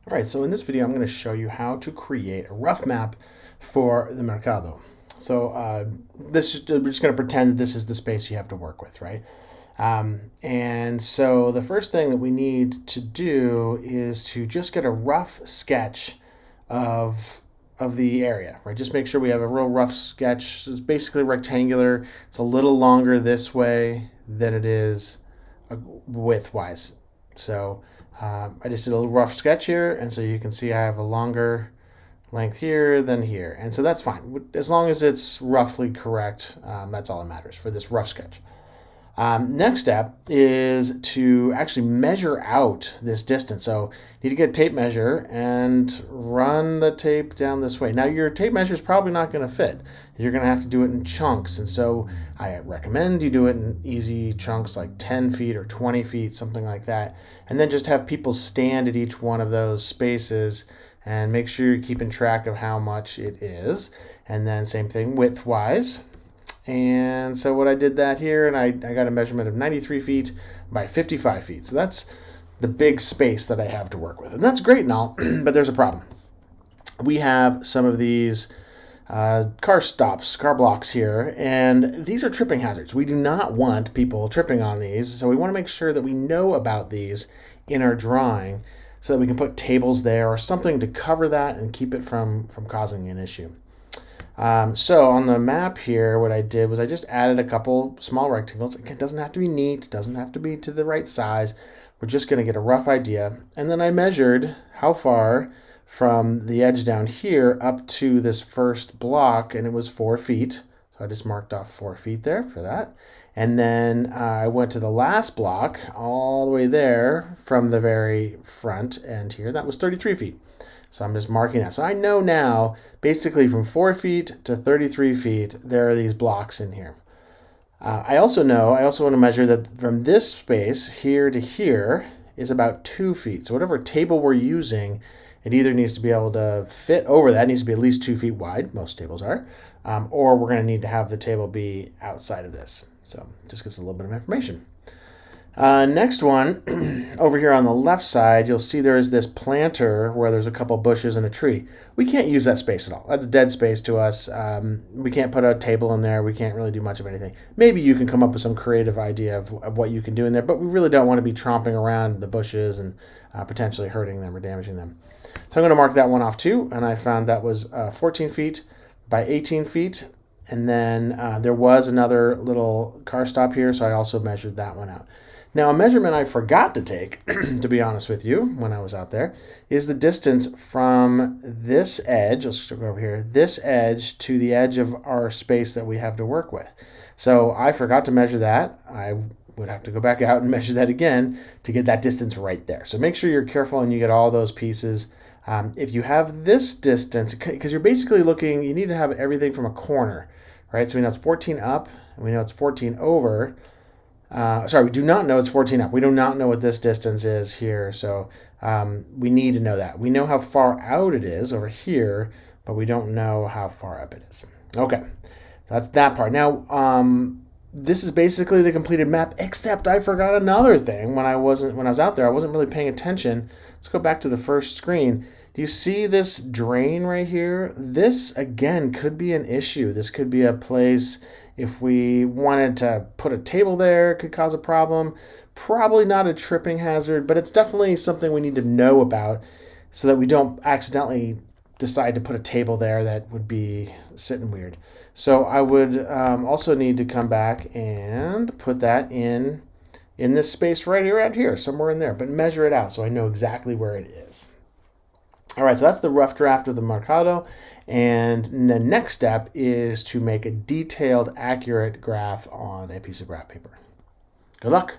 All right, so in this video, I'm going to show you how to create a rough map for the mercado. So we're just going to pretend that this is the space you have to work with, right? And so the first thing that we need to do is to just get a rough sketch of the area, right? Just make sure we have a real rough sketch. It's basically rectangular. It's a little longer this way than it is width-wise. So I just did a little rough sketch here, and so you can see I have a longer length here than here, and so that's fine. As long as it's roughly correct, that's all that matters for this rough sketch. Next step is to actually measure out this distance. So you need to get a tape measure and run the tape down this way. Now your tape measure is probably not going to fit. You're going to have to do it in chunks. And so I recommend you do it in easy chunks like 10 feet or 20 feet, something like that. And then just have people stand at each one of those spaces and make sure you're keeping track of how much it is. And then same thing width-wise. And so what I did that here, and I got a measurement of 93 feet by 55 feet. So that's the big space that I have to work with. And that's great and all, but there's a problem. We have some of these car blocks here, and these are tripping hazards. We do not want people tripping on these, so we want to make sure that we know about these in our drawing so that we can put tables there or something to cover that and keep it from causing an issue. So on the map here, what I did was I just added a couple small rectangles. It doesn't have to be neat, doesn't have to be to the right size. We're just going to get a rough idea. And then I measured how far from the edge down here up to this first block, and it was 4 feet. So I just marked off 4 feet there for that. And then I went to the last block all the way there from the very front end here. That was 33 feet. So I'm just marking that. So I know now, basically from 4 feet to 33 feet, there are these blocks in here. I also want to measure that from this space here to here is about 2 feet. So whatever table we're using, it either needs to be able to fit over that, it needs to be at least 2 feet wide, most tables are, or we're going to need to have the table be outside of this. So just gives a little bit of information. Next one, over here on the left side, you'll see there's this planter where there's a couple bushes and a tree. We can't use that space at all. That's dead space to us. We can't put a table in there. We can't really do much of anything. Maybe you can come up with some creative idea of what you can do in there, but we really don't want to be tromping around the bushes and potentially hurting them or damaging them. So I'm going to mark that one off too, and I found that was 14 feet by 18 feet. And then there was another little car stop here, so I also measured that one out. Now, a measurement I forgot to take, to be honest with you, when I was out there, is the distance from this edge, let's go over here, this edge to the edge of our space that we have to work with. So I forgot to measure that. I would have to go back out and measure that again to get that distance right there. So make sure you're careful and you get all those pieces. If you have this distance, because you're basically looking, you need to have everything from a corner, right? So we know it's 14 up, and we know it's 14 over. We do not know it's 14 up. We do not know what this distance is here, so we need to know that. We know how far out it is over here, but we don't know how far up it is. Okay, so that's that part. Now, this is basically the completed map, except I forgot another thing when I was out there. I wasn't really paying attention. Let's go back to the first screen. Do you see this drain right here? This, again, could be an issue. This could be a place, if we wanted to put a table there, it could cause a problem. Probably not a tripping hazard, but it's definitely something we need to know about so that we don't accidentally decide to put a table there that would be sitting weird. So I would also need to come back and put that in this space right around here, somewhere in there, but measure it out so I know exactly where it is. All right, so that's the rough draft of the mercado, and the next step is to make a detailed, accurate graph on a piece of graph paper. Good luck.